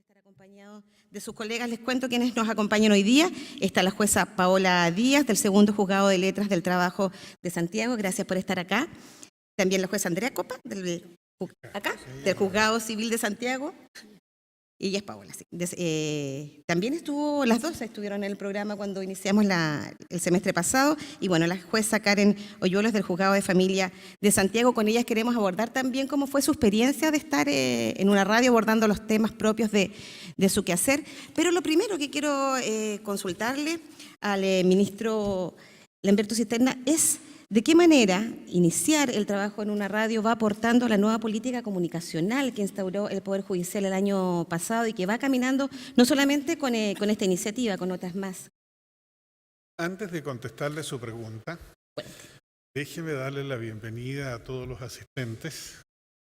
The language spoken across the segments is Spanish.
estar acompañado de sus colegas. Les cuento quiénes nos acompañan hoy día. Está la jueza Paola Díaz, del Segundo Juzgado de Letras del Trabajo de Santiago. Gracias por estar acá. También la jueza Andrea Copa, del Juzgado Civil de Santiago. Y ella es Paola. También las dos estuvieron en el programa cuando iniciamos el semestre pasado. Y bueno, la jueza Karen Hoyuelos del Juzgado de Familia de Santiago. Con ellas queremos abordar también cómo fue su experiencia de estar en una radio abordando los temas propios de su quehacer. Pero lo primero que quiero consultarle al ministro Lamberto Cisterna es ¿de qué manera iniciar el trabajo en una radio va aportando a la nueva política comunicacional que instauró el Poder Judicial el año pasado y que va caminando no solamente con esta iniciativa, con otras más? Antes de contestarle su pregunta, déjeme darle la bienvenida a todos los asistentes,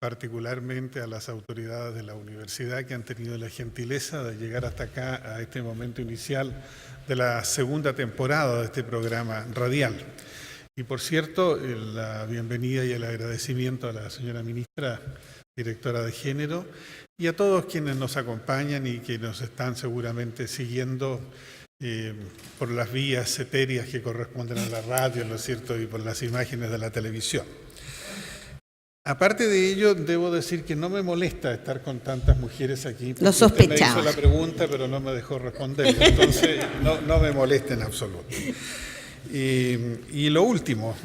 particularmente a las autoridades de la universidad que han tenido la gentileza de llegar hasta acá a este momento inicial de la segunda temporada de este programa radial. Y por cierto, la bienvenida y el agradecimiento a la señora ministra, directora de Género, y a todos quienes nos acompañan y que nos están seguramente siguiendo por las vías etéreas que corresponden a la radio, ¿no es cierto?, y por las imágenes de la televisión. Aparte de ello, debo decir que no me molesta estar con tantas mujeres aquí. Lo sospechaba. Usted me hizo la pregunta, pero no me dejó responder. Entonces, no me molesta en absoluto. Y lo último es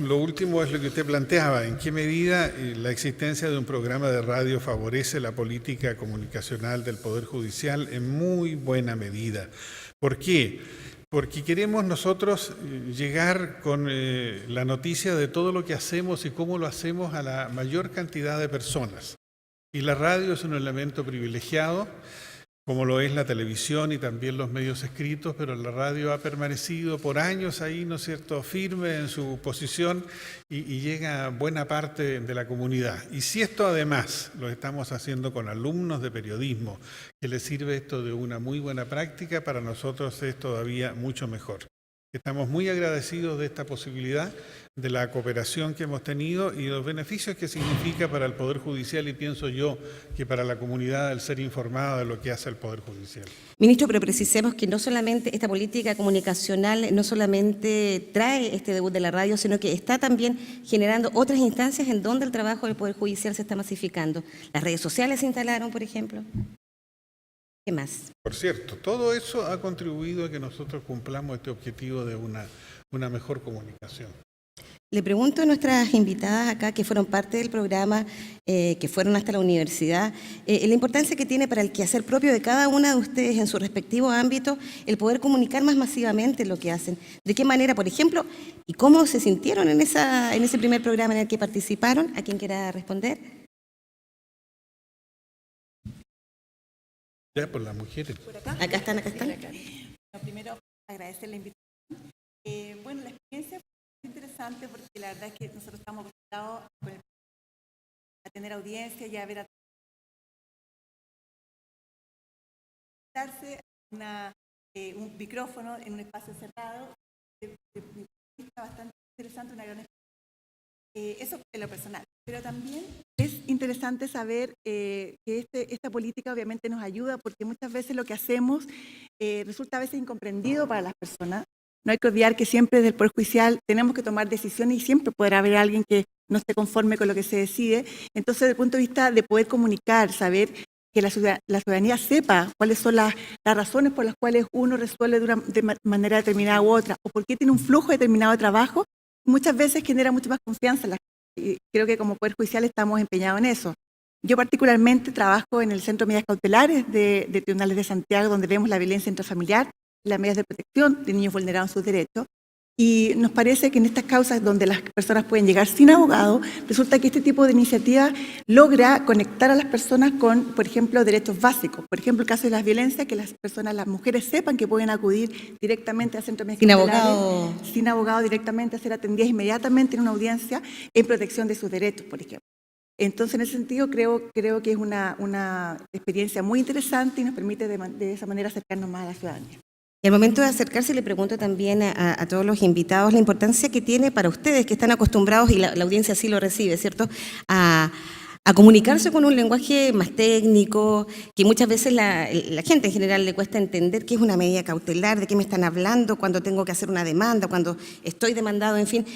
lo que usted planteaba, en qué medida la existencia de un programa de radio favorece la política comunicacional del Poder Judicial en muy buena medida. ¿Por qué? Porque queremos nosotros llegar con la noticia de todo lo que hacemos y cómo lo hacemos a la mayor cantidad de personas. Y la radio es un elemento privilegiado, como lo es la televisión y también los medios escritos, pero la radio ha permanecido por años ahí, ¿no es cierto?, firme en su posición y llega a buena parte de la comunidad. Y si esto además lo estamos haciendo con alumnos de periodismo, que les sirve esto de una muy buena práctica, para nosotros es todavía mucho mejor. Estamos muy agradecidos de esta posibilidad, de la cooperación que hemos tenido y los beneficios que significa para el Poder Judicial y pienso yo que para la comunidad el ser informada de lo que hace el Poder Judicial. Ministro, pero precisemos que no solamente esta política comunicacional no solamente trae este debut de la radio, sino que está también generando otras instancias en donde el trabajo del Poder Judicial se está masificando. Las redes sociales se instalaron, por ejemplo. ¿Qué más? Por cierto, todo eso ha contribuido a que nosotros cumplamos este objetivo de una mejor comunicación. Le pregunto a nuestras invitadas acá, que fueron parte del programa, que fueron hasta la universidad, la importancia que tiene para el quehacer propio de cada una de ustedes en su respectivo ámbito, el poder comunicar más masivamente lo que hacen. ¿De qué manera, por ejemplo, y cómo se sintieron en ese primer programa en el que participaron? ¿A quién quiera responder? Ya, por las mujeres. ¿Por acá? Acá están. Lo primero, agradecer la invitación. Bueno, la experiencia fue interesante porque la verdad es que nosotros estamos acostumbrados a tener audiencia y a ver un micrófono en un espacio cerrado. Bastante interesante, una gran experiencia. Eso es lo personal, pero también es interesante saber que esta política obviamente nos ayuda porque muchas veces lo que hacemos resulta a veces incomprendido para las personas. No hay que olvidar que siempre desde el Poder Judicial tenemos que tomar decisiones y siempre podrá haber alguien que no esté conforme con lo que se decide. Entonces, desde el punto de vista de poder comunicar, saber que la ciudadanía sepa cuáles son las razones por las cuales uno resuelve de manera determinada u otra, o por qué tiene un flujo determinado de trabajo, muchas veces genera mucha más confianza en la gente. Y creo que como Poder Judicial estamos empeñados en eso. Yo particularmente trabajo en el Centro de Medidas Cautelares de Tribunales de Santiago, donde vemos la violencia intrafamiliar, las medidas de protección de niños vulnerados en sus derechos. Y nos parece que en estas causas donde las personas pueden llegar sin abogado, resulta que este tipo de iniciativa logra conectar a las personas con, por ejemplo, derechos básicos. Por ejemplo, el caso de las violencias, que las mujeres sepan que pueden acudir directamente al centro de medidas cautelares, sin abogado directamente, a ser atendidas inmediatamente en una audiencia en protección de sus derechos, por ejemplo. Entonces, en ese sentido, creo que es una experiencia muy interesante y nos permite de esa manera acercarnos más a la ciudadanía. Y al momento de acercarse, le pregunto también a todos los invitados la importancia que tiene para ustedes, que están acostumbrados, y la audiencia así lo recibe, ¿cierto?, a a comunicarse con un lenguaje más técnico, que muchas veces la gente en general le cuesta entender qué es una medida cautelar, de qué me están hablando, cuando tengo que hacer una demanda, cuando estoy demandado, en fin.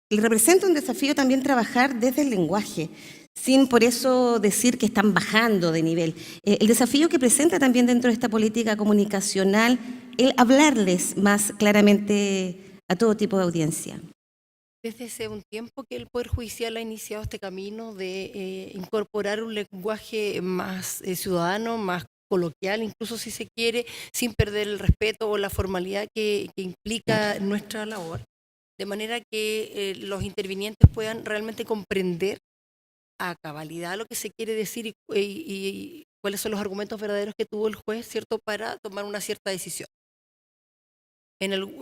Representa un desafío también trabajar desde el lenguaje, sin por eso decir que están bajando de nivel. El desafío que presenta también dentro de esta política comunicacional, el hablarles más claramente a todo tipo de audiencia. Desde hace un tiempo que el Poder Judicial ha iniciado este camino de incorporar un lenguaje más ciudadano, más coloquial, incluso si se quiere, sin perder el respeto o la formalidad que implica nuestra labor, de manera que los intervinientes puedan realmente comprender a cabalidad lo que se quiere decir y cuáles son los argumentos verdaderos que tuvo el juez, ¿cierto?, para tomar una cierta decisión.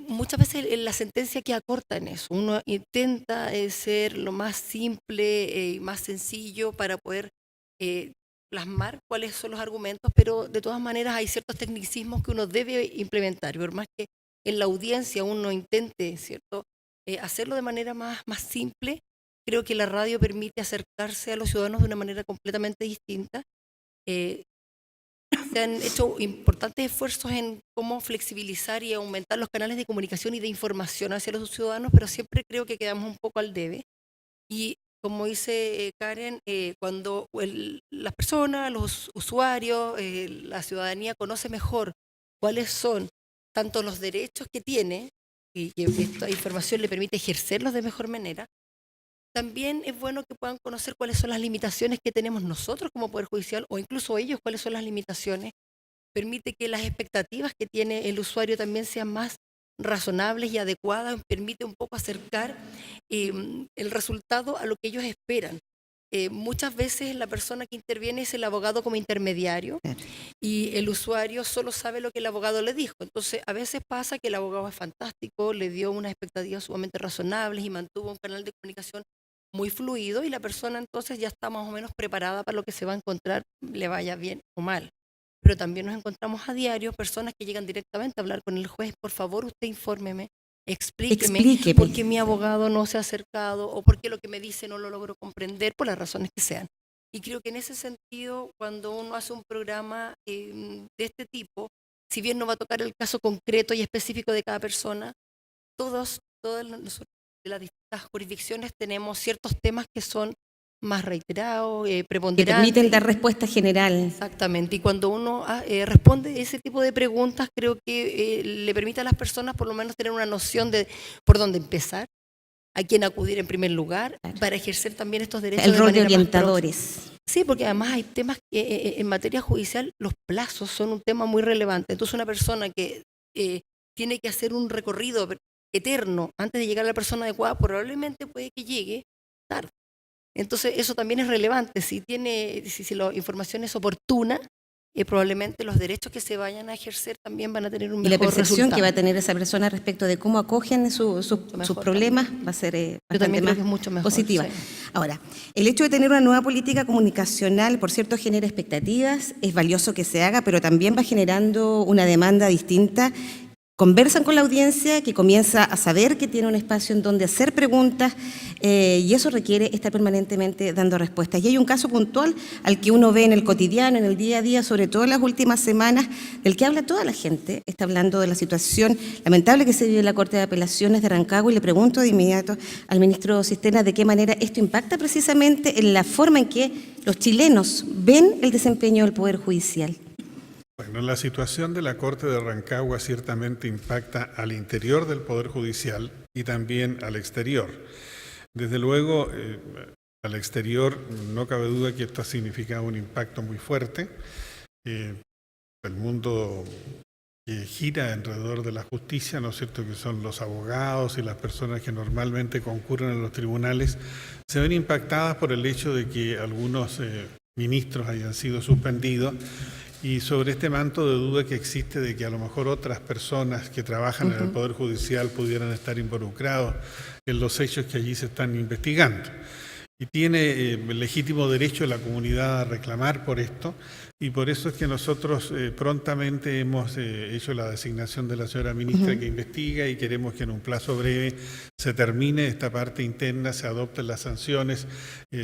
Muchas veces la sentencia queda corta en eso. Uno intenta ser lo más simple y más sencillo para poder plasmar cuáles son los argumentos, pero de todas maneras hay ciertos tecnicismos que uno debe implementar. Y por más que en la audiencia uno intente, ¿cierto?, hacerlo de manera más simple, creo que la radio permite acercarse a los ciudadanos de una manera completamente distinta. Se han hecho importantes esfuerzos en cómo flexibilizar y aumentar los canales de comunicación y de información hacia los ciudadanos, pero siempre creo que quedamos un poco al debe. Y como dice Karen, cuando las personas, los usuarios, la ciudadanía conoce mejor cuáles son tanto los derechos que tiene, y que esta información le permite ejercerlos de mejor manera, también es bueno que puedan conocer cuáles son las limitaciones que tenemos nosotros como Poder Judicial, o incluso ellos cuáles son las limitaciones. Permite que las expectativas que tiene el usuario también sean más razonables y adecuadas, permite un poco acercar el resultado a lo que ellos esperan. Muchas veces la persona que interviene es el abogado como intermediario y el usuario solo sabe lo que el abogado le dijo. Entonces, a veces pasa que el abogado es fantástico, le dio unas expectativas sumamente razonables y mantuvo un canal de comunicación muy fluido, y la persona entonces ya está más o menos preparada para lo que se va a encontrar, le vaya bien o mal. Pero también nos encontramos a diario personas que llegan directamente a hablar con el juez: por favor, usted infórmeme, explíqueme por qué mi abogado no se ha acercado o por qué lo que me dice no lo logro comprender, por las razones que sean. Y creo que en ese sentido, cuando uno hace un programa de este tipo, si bien no va a tocar el caso concreto y específico de cada persona, todas de las distintas jurisdicciones tenemos ciertos temas que son más reiterados, preponderantes. Que permiten dar respuesta general. Exactamente, y cuando uno responde ese tipo de preguntas, creo que le permite a las personas por lo menos tener una noción de por dónde empezar, a quién acudir en primer lugar, para ejercer también estos derechos. El rol de orientadores. Sí, porque además hay temas que en materia judicial los plazos son un tema muy relevante. Entonces una persona que tiene que hacer un recorrido eterno antes de llegar a la persona adecuada, probablemente puede que llegue tarde. Entonces eso también es relevante. Si la información es oportuna, probablemente los derechos que se vayan a ejercer también van a tener un mejor resultado. Y la percepción que va a tener esa persona respecto de cómo acogen sus problemas va a ser bastante más mucho mejor, positiva. Sí. Ahora, el hecho de tener una nueva política comunicacional, por cierto, genera expectativas, es valioso que se haga, pero también va generando una demanda distinta. Conversan con la audiencia, que comienza a saber que tiene un espacio en donde hacer preguntas, y eso requiere estar permanentemente dando respuestas. Y hay un caso puntual al que uno ve en el cotidiano, en el día a día, sobre todo en las últimas semanas, del que habla toda la gente. Está hablando de la situación lamentable que se vive en la Corte de Apelaciones de Rancagua, y le pregunto de inmediato al ministro Cisterna de qué manera esto impacta precisamente en la forma en que los chilenos ven el desempeño del Poder Judicial. Bueno, la situación de la Corte de Rancagua ciertamente impacta al interior del Poder Judicial y también al exterior. Desde luego, al exterior no cabe duda que esto ha significado un impacto muy fuerte. El mundo que gira alrededor de la justicia, ¿no es cierto?, que son los abogados y las personas que normalmente concurren a los tribunales, se ven impactadas por el hecho de que algunos ministros hayan sido suspendidos, y sobre este manto de duda que existe de que a lo mejor otras personas que trabajan en el Poder Judicial pudieran estar involucrados en los hechos que allí se están investigando. Y tiene legítimo derecho la comunidad a reclamar por esto, y por eso es que nosotros prontamente hemos hecho la designación de la señora ministra que investiga, y queremos que en un plazo breve se termine esta parte interna, se adopten las sanciones,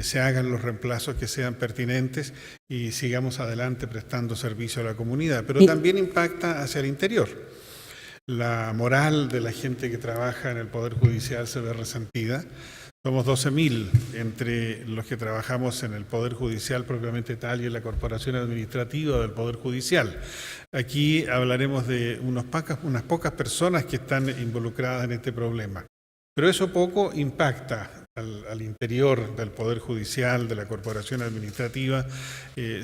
se hagan los reemplazos que sean pertinentes y sigamos adelante prestando servicio a la comunidad. Pero también impacta hacia el interior. La moral de la gente que trabaja en el Poder Judicial se ve resentida. Somos 12.000 entre los que trabajamos en el Poder Judicial propiamente tal y en la Corporación Administrativa del Poder Judicial. Aquí hablaremos de unas pocas personas que están involucradas en este problema. Pero eso poco impacta al interior del Poder Judicial, de la Corporación Administrativa.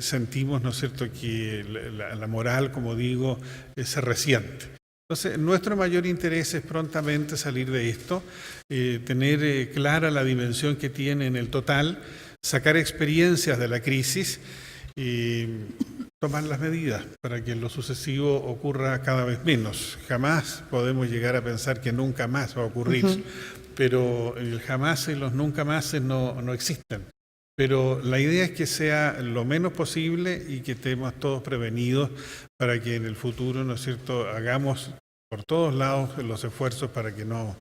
Sentimos, ¿no es cierto?, que la moral, como digo, se resiente. Entonces, nuestro mayor interés es prontamente salir de esto, tener clara la dimensión que tiene en el total, sacar experiencias de la crisis y tomar las medidas para que en lo sucesivo ocurra cada vez menos. Jamás podemos llegar a pensar que nunca más va a ocurrir, pero el jamás y los nunca más no existen. Pero la idea es que sea lo menos posible y que estemos todos prevenidos para que en el futuro, ¿no es cierto?, hagamos por todos lados los esfuerzos para que no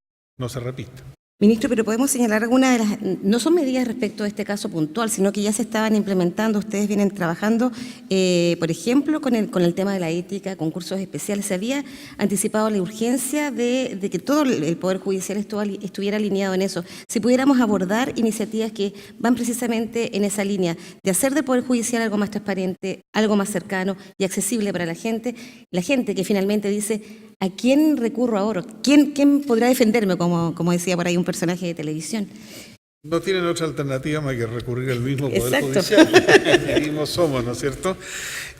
se repita. Ministro, pero podemos señalar algunas de las, no son medidas respecto a este caso puntual, sino que ya se estaban implementando, ustedes vienen trabajando, por ejemplo, con el tema de la ética, concursos especiales. ¿Se había anticipado la urgencia de que todo el Poder Judicial estuviera alineado en eso? Si pudiéramos abordar iniciativas que van precisamente en esa línea, de hacer del Poder Judicial algo más transparente, algo más cercano y accesible para la gente que finalmente dice, ¿a quién recurro ahora? ¿Quién podrá defenderme, como decía por ahí un personaje de televisión? No tienen otra alternativa más que recurrir al mismo Poder Exacto. Judicial. El mismo somos, ¿no es cierto?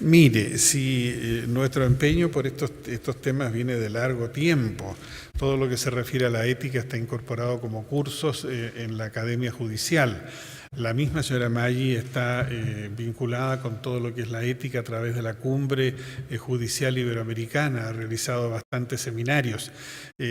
Mire, si nuestro empeño por estos temas viene de largo tiempo, todo lo que se refiere a la ética está incorporado como cursos en la Academia Judicial. La misma señora Maggi está vinculada con todo lo que es la ética a través de la Cumbre Judicial Iberoamericana, ha realizado bastantes seminarios.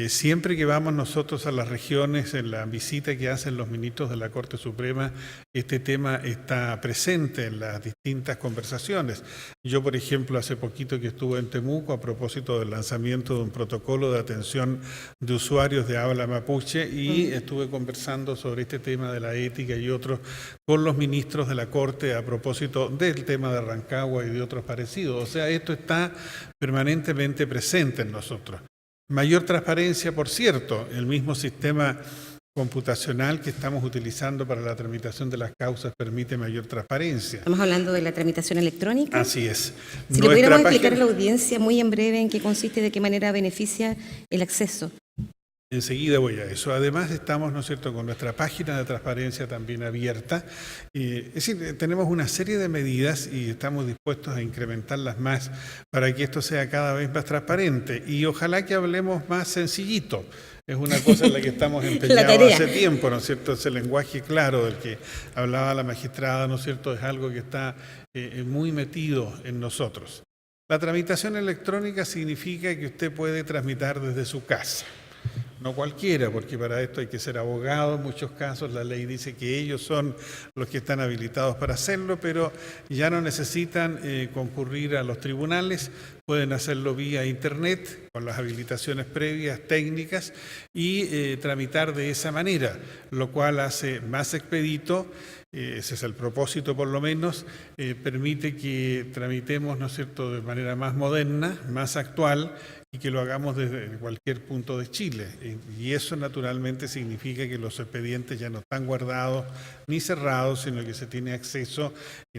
Siempre que vamos nosotros a las regiones, en la visita que hacen los ministros de la Corte Suprema, este tema está presente en las distintas conversaciones. Yo, por ejemplo, hace poquito que estuve en Temuco a propósito del lanzamiento de un protocolo de atención de usuarios de habla mapuche y estuve conversando sobre este tema de la ética y otros con los ministros de la Corte a propósito del tema de Rancagua y de otros parecidos. O sea, esto está permanentemente presente en nosotros. Mayor transparencia, por cierto, el mismo sistema computacional que estamos utilizando para la tramitación de las causas permite mayor transparencia. Estamos hablando de la tramitación electrónica. Así es. Si le pudiéramos explicar a la audiencia muy en breve en qué consiste y de qué manera beneficia el acceso. Enseguida voy a eso. Además estamos, ¿no es cierto?, con nuestra página de transparencia también abierta. Es decir, tenemos una serie de medidas y estamos dispuestos a incrementarlas más para que esto sea cada vez más transparente. Y ojalá que hablemos más sencillito. Es una cosa en la que estamos empeñados hace tiempo, ¿no es cierto? Ese lenguaje claro del que hablaba la magistrada, ¿no es cierto?, es algo que está muy metido en nosotros. La tramitación electrónica significa que usted puede tramitar desde su casa. No cualquiera, porque para esto hay que ser abogado. En muchos casos la ley dice que ellos son los que están habilitados para hacerlo, pero ya no necesitan concurrir a los tribunales, pueden hacerlo vía internet con las habilitaciones previas técnicas y tramitar de esa manera, lo cual hace más expedito. Ese es el propósito, por lo menos, permite que tramitemos, ¿no es cierto?, de manera más moderna, más actual, y que lo hagamos desde cualquier punto de Chile. Y eso naturalmente significa que los expedientes ya no están guardados ni cerrados, sino que se tiene acceso,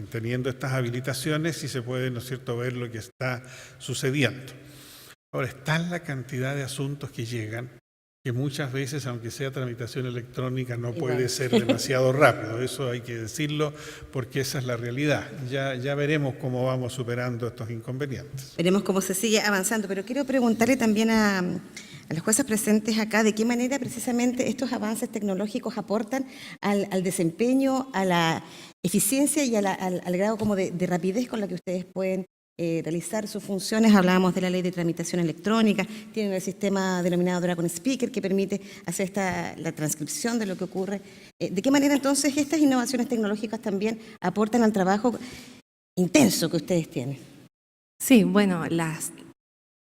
teniendo estas habilitaciones, y se puede, ¿no es cierto?, ver lo que está sucediendo. Ahora, está la cantidad de asuntos que llegan, que muchas veces, aunque sea tramitación electrónica, no puede ser demasiado rápido. Eso hay que decirlo porque esa es la realidad. Ya veremos cómo vamos superando estos inconvenientes. Veremos cómo se sigue avanzando, pero quiero preguntarle también a las juezas presentes acá de qué manera precisamente estos avances tecnológicos aportan al desempeño, a la eficiencia y al grado como de rapidez con la que ustedes pueden realizar sus funciones. Hablábamos de la ley de tramitación electrónica, tienen el sistema denominado Dragon Speaker que permite hacer la transcripción de lo que ocurre. ¿De qué manera entonces estas innovaciones tecnológicas también aportan al trabajo intenso que ustedes tienen? Sí, bueno, las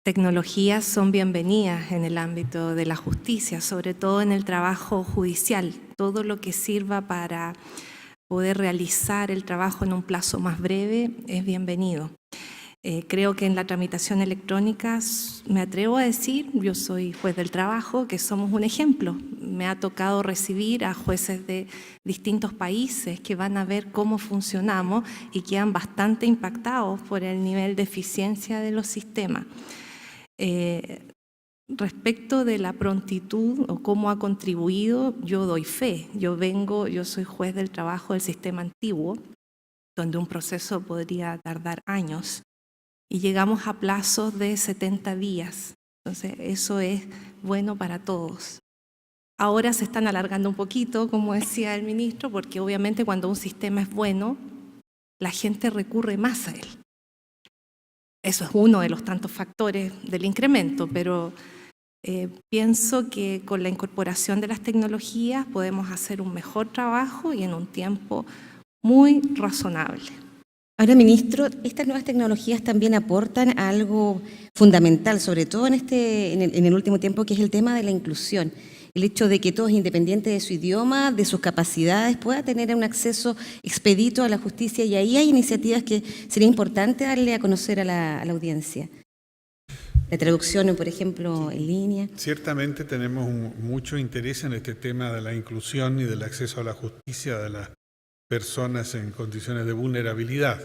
tecnologías son bienvenidas en el ámbito de la justicia, sobre todo en el trabajo judicial. Todo lo que sirva para poder realizar el trabajo en un plazo más breve es bienvenido. Creo que en la tramitación electrónica, me atrevo a decir, yo soy juez del trabajo, que somos un ejemplo. Me ha tocado recibir a jueces de distintos países que van a ver cómo funcionamos y quedan bastante impactados por el nivel de eficiencia de los sistemas. Respecto de la prontitud o cómo ha contribuido, yo doy fe. Yo soy juez del trabajo del sistema antiguo, donde un proceso podría tardar años, y llegamos a plazos de 70 días. Entonces, eso es bueno para todos. Ahora se están alargando un poquito, como decía el ministro, porque obviamente cuando un sistema es bueno, la gente recurre más a él. Eso es uno de los tantos factores del incremento, pero pienso que con la incorporación de las tecnologías podemos hacer un mejor trabajo y en un tiempo muy razonable. Ahora, ministro, estas nuevas tecnologías también aportan algo fundamental, sobre todo en el último tiempo, que es el tema de la inclusión. El hecho de que todos, independiente de su idioma, de sus capacidades, puedan tener un acceso expedito a la justicia, y ahí hay iniciativas que sería importante darle a conocer a la audiencia. La traducción, por ejemplo, en línea. Ciertamente tenemos mucho interés en este tema de la inclusión y del acceso a la justicia de las personas en condiciones de vulnerabilidad.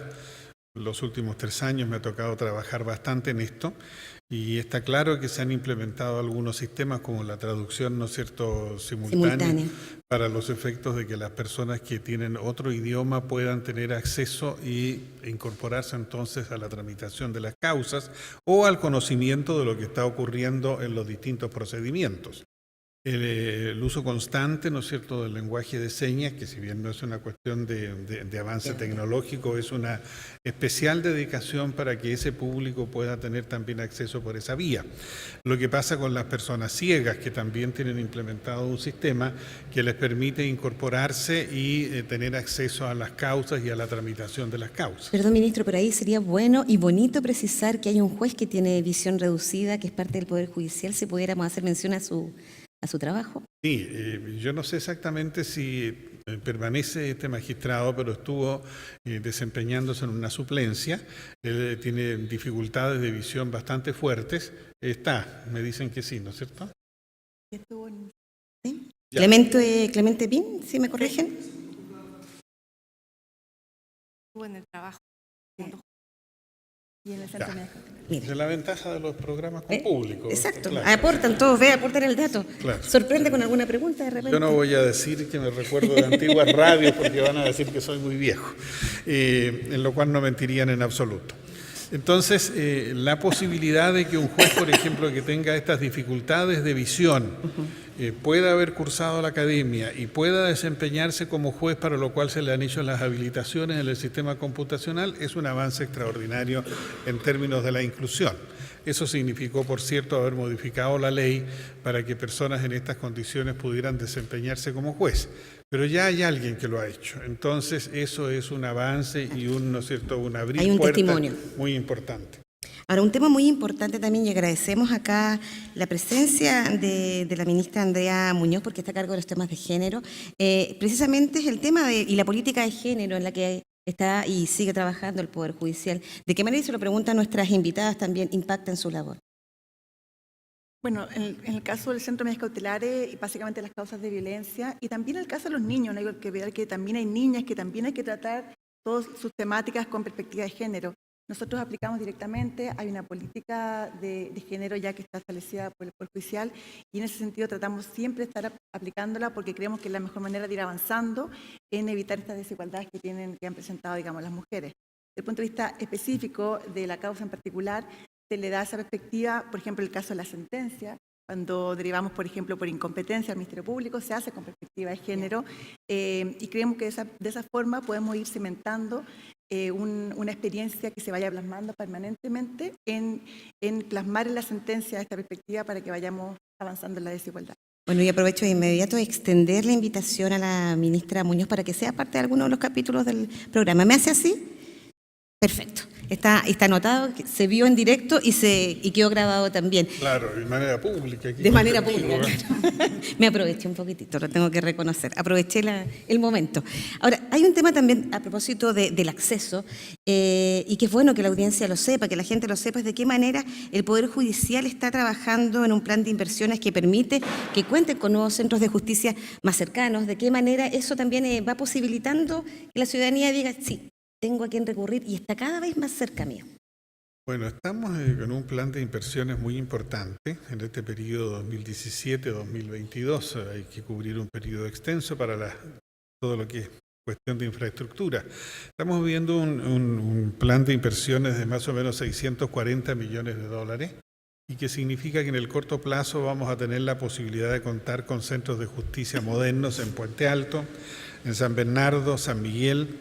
Los últimos 3 años me ha tocado trabajar bastante en esto y está claro que se han implementado algunos sistemas como la traducción, ¿no es cierto?, simultánea, para los efectos de que las personas que tienen otro idioma puedan tener acceso e incorporarse entonces a la tramitación de las causas o al conocimiento de lo que está ocurriendo en los distintos procedimientos. El uso constante, ¿no es cierto?, del lenguaje de señas, que si bien no es una cuestión de avance tecnológico, es una especial dedicación para que ese público pueda tener también acceso por esa vía. Lo que pasa con las personas ciegas, que también tienen implementado un sistema que les permite incorporarse y tener acceso a las causas y a la tramitación de las causas. Perdón, ministro, pero ahí sería bueno y bonito precisar que hay un juez que tiene visión reducida, que es parte del Poder Judicial, si pudiéramos hacer mención a su trabajo. Sí, yo no sé exactamente si permanece este magistrado, pero estuvo desempeñándose en una suplencia. Él tiene dificultades de visión bastante fuertes. Me dicen que sí, ¿no es cierto? Estuvo en... ¿Sí? Clemente Pin, si me corrigen. Estuvo en el trabajo. Y en el centro médico. Esa es la ventaja de los programas con público. Exacto, Claro. aportan todos, aportan el dato. Claro. ¿Sorprende con alguna pregunta de repente? Yo no voy a decir que me recuerdo de antiguas radios porque van a decir que soy muy viejo, en lo cual no mentirían en absoluto. Entonces, la posibilidad de que un juez, por ejemplo, que tenga estas dificultades de visión, pueda haber cursado la academia y pueda desempeñarse como juez, para lo cual se le han hecho las habilitaciones en el sistema computacional, es un avance extraordinario en términos de la inclusión. Eso significó, por cierto, haber modificado la ley para que personas en estas condiciones pudieran desempeñarse como juez. Pero ya hay alguien que lo ha hecho. Entonces, eso es un avance y ¿no es cierto?, un abrir puertas testimonio muy importante. Ahora, un tema muy importante también, y agradecemos acá la presencia de la ministra Andrea Muñoz, porque está a cargo de los temas de género, precisamente es el tema y la política de género en la que está y sigue trabajando el Poder Judicial. ¿De qué manera, y se lo preguntan nuestras invitadas también, impacta en su labor? Bueno, en el caso del centro de medidas cautelares, básicamente las causas de violencia, y también el caso de los niños, no hay que ver que también hay niñas que también hay que tratar todas sus temáticas con perspectiva de género. Nosotros aplicamos directamente, hay una política de género ya que está establecida por el Poder Judicial, y en ese sentido tratamos siempre de estar aplicándola porque creemos que es la mejor manera de ir avanzando en evitar estas desigualdades que han presentado, digamos, las mujeres. Desde el punto de vista específico de la causa en particular, se le da esa perspectiva, por ejemplo, el caso de la sentencia, cuando derivamos, por ejemplo, por incompetencia al Ministerio Público, se hace con perspectiva de género, y creemos que de esa forma podemos ir cimentando una experiencia que se vaya plasmando permanentemente en plasmar en la sentencia esta perspectiva para que vayamos avanzando en la desigualdad. Bueno, y aprovecho de inmediato de extender la invitación a la ministra Muñoz para que sea parte de alguno de los capítulos del programa. ¿Me hace así? Perfecto. Está anotado, se vio en directo y quedó grabado también. Claro, de manera pública. Aquí De manera contigo, pública, claro. Me aproveché un poquitito, lo tengo que reconocer. Aproveché el momento. Ahora, hay un tema también a propósito del acceso, y que es bueno que la audiencia lo sepa, que la gente lo sepa, es de qué manera el Poder Judicial está trabajando en un plan de inversiones que permite que cuenten con nuevos centros de justicia más cercanos, de qué manera eso también va posibilitando que la ciudadanía diga, sí, tengo a quién recurrir y está cada vez más cerca mío. Bueno, estamos con un plan de inversiones muy importante en este periodo 2017-2022. Hay que cubrir un periodo extenso para todo lo que es cuestión de infraestructura. Estamos viendo un plan de inversiones de más o menos 640 millones de dólares y que significa que en el corto plazo vamos a tener la posibilidad de contar con centros de justicia modernos en Puente Alto, en San Bernardo, San Miguel,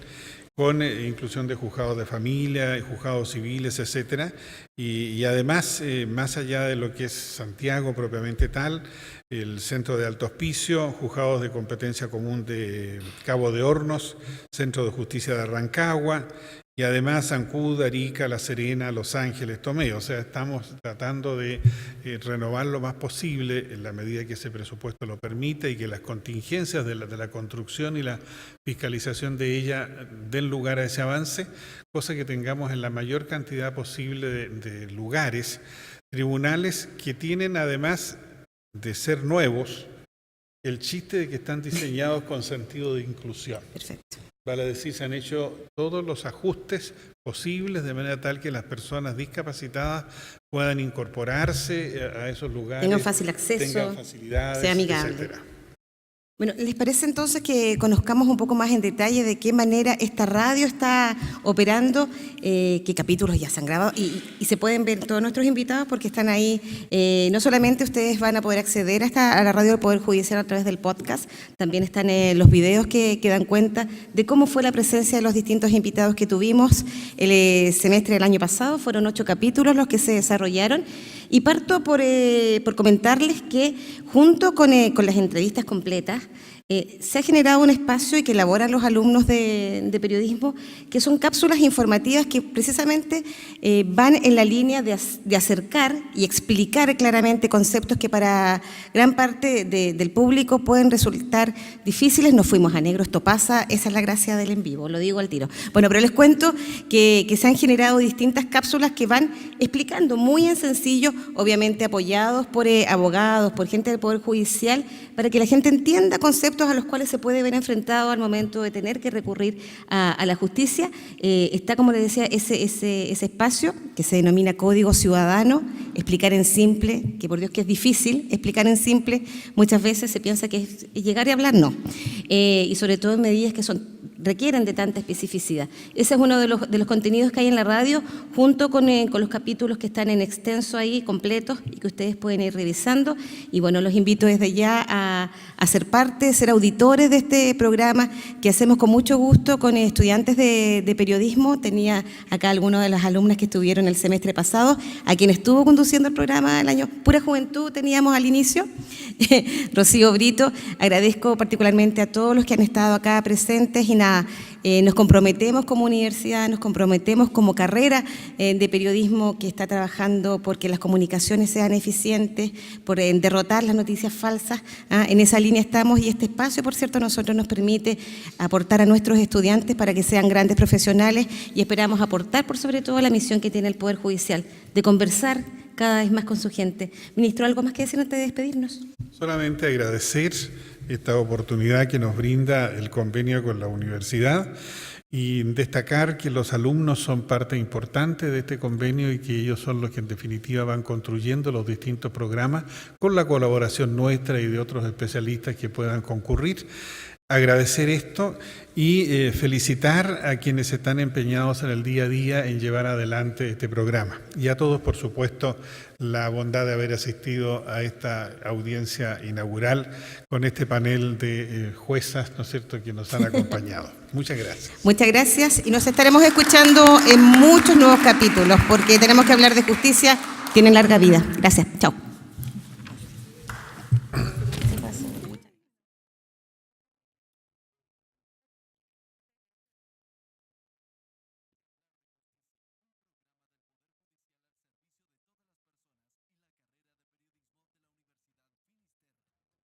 con inclusión de juzgados de familia, juzgados civiles, etcétera, y además, más allá de lo que es Santiago propiamente tal, el Centro de Alto Hospicio, juzgados de competencia común de Cabo de Hornos, Centro de Justicia de Rancagua, y además Ancud, Arica, La Serena, Los Ángeles, Tomé. O sea, estamos tratando de renovar lo más posible en la medida que ese presupuesto lo permite y que las contingencias de la construcción y la fiscalización de ella den lugar a ese avance, cosa que tengamos en la mayor cantidad posible de lugares, tribunales que tienen, además de ser nuevos, el chiste de que están diseñados con sentido de inclusión. Perfecto. Vale decir, se han hecho todos los ajustes posibles de manera tal que las personas discapacitadas puedan incorporarse a esos lugares, tengan fácil acceso, tengan facilidades, sea amigable. etcétera. Bueno, ¿les parece entonces que conozcamos un poco más en detalle de qué manera esta radio está operando, qué capítulos ya se han grabado y se pueden ver todos nuestros invitados porque están ahí? No solamente ustedes van a poder acceder a la radio del Poder Judicial a través del podcast, también están los videos que dan cuenta de cómo fue la presencia de los distintos invitados que tuvimos el semestre del año pasado. Fueron 8 capítulos los que se desarrollaron. Y parto por comentarles que junto con las entrevistas completas, se ha generado un espacio y que elaboran los alumnos de periodismo, que son cápsulas informativas que precisamente van en la línea de acercar y explicar claramente conceptos que para gran parte del público pueden resultar difíciles. Nos fuimos a negro, esto pasa, esa es la gracia del en vivo, lo digo al tiro. Bueno, pero les cuento que se han generado distintas cápsulas que van explicando muy en sencillo, obviamente apoyados por abogados, por gente del Poder Judicial, para que la gente entienda conceptos a los cuales se puede ver enfrentado al momento de tener que recurrir a la justicia. Está, como les decía, ese espacio que se denomina Código Ciudadano, explicar en simple, que por Dios que es difícil explicar en simple, muchas veces se piensa que es llegar y hablar, no. Y sobre todo en medidas que requieren de tanta especificidad. Ese es uno de los contenidos que hay en la radio, junto con los capítulos que están en extenso ahí, completos, y que ustedes pueden ir revisando. Y bueno, los invito desde ya a ser parte, ser auditores de este programa que hacemos con mucho gusto con estudiantes de periodismo. Tenía acá algunas de las alumnas que estuvieron el semestre pasado, a quien estuvo conduciendo el programa el año Pura Juventud, teníamos al inicio, Rocío Brito. Agradezco particularmente a todos los que han estado acá presentes y nada, nos comprometemos como universidad, nos comprometemos como carrera de periodismo que está trabajando porque las comunicaciones sean eficientes, por derrotar las noticias falsas. En esa línea estamos y este espacio, por cierto, a nosotros nos permite aportar a nuestros estudiantes para que sean grandes profesionales y esperamos aportar por sobre todo la misión que tiene el Poder Judicial de conversar cada vez más con su gente. Ministro, ¿algo más que decir antes de despedirnos? Solamente agradecer esta oportunidad que nos brinda el convenio con la universidad y destacar que los alumnos son parte importante de este convenio y que ellos son los que en definitiva van construyendo los distintos programas con la colaboración nuestra y de otros especialistas que puedan concurrir. agradecer esto y felicitar a quienes están empeñados en el día a día en llevar adelante este programa. Y a todos, por supuesto, la bondad de haber asistido a esta audiencia inaugural con este panel de juezas, ¿no es cierto?, que nos han acompañado. Muchas gracias. Muchas gracias y nos estaremos escuchando en muchos nuevos capítulos porque tenemos que hablar de justicia, tienen larga vida. Gracias. Chao.